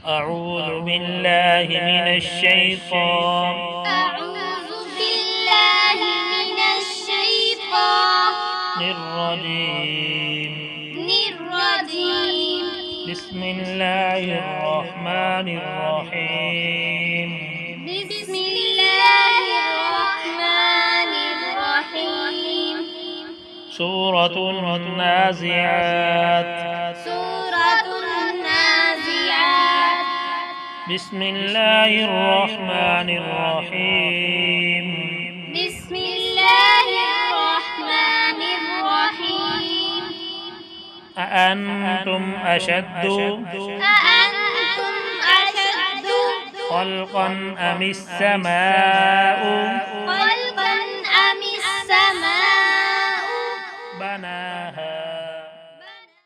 أعوذ بالله من الشيطان الرجيم. بسم الله الرحمن الرحيم. سورة النازعات. بسم الله الرحمن الرحيم. أأنتم أشد خلقا أم السماء